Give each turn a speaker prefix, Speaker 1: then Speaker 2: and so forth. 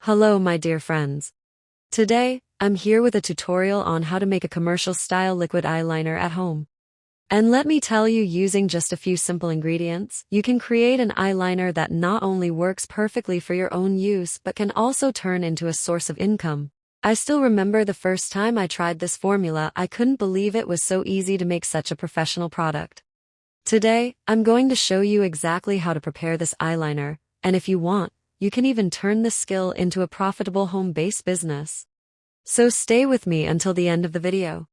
Speaker 1: Hello, my dear friends. Today, I'm here with a tutorial on how to make a commercial-style liquid eyeliner at home. And let me tell you, using just a few simple ingredients, you can create an eyeliner that not only works perfectly for your own use but can also turn into a source of income. I still remember the first time I tried this formula. I couldn't believe it was so easy to make such a professional product. Today, I'm going to show you exactly how to prepare this eyeliner, and if you want, you can even turn this skill into a profitable home-based business. So stay with me until the end of the video.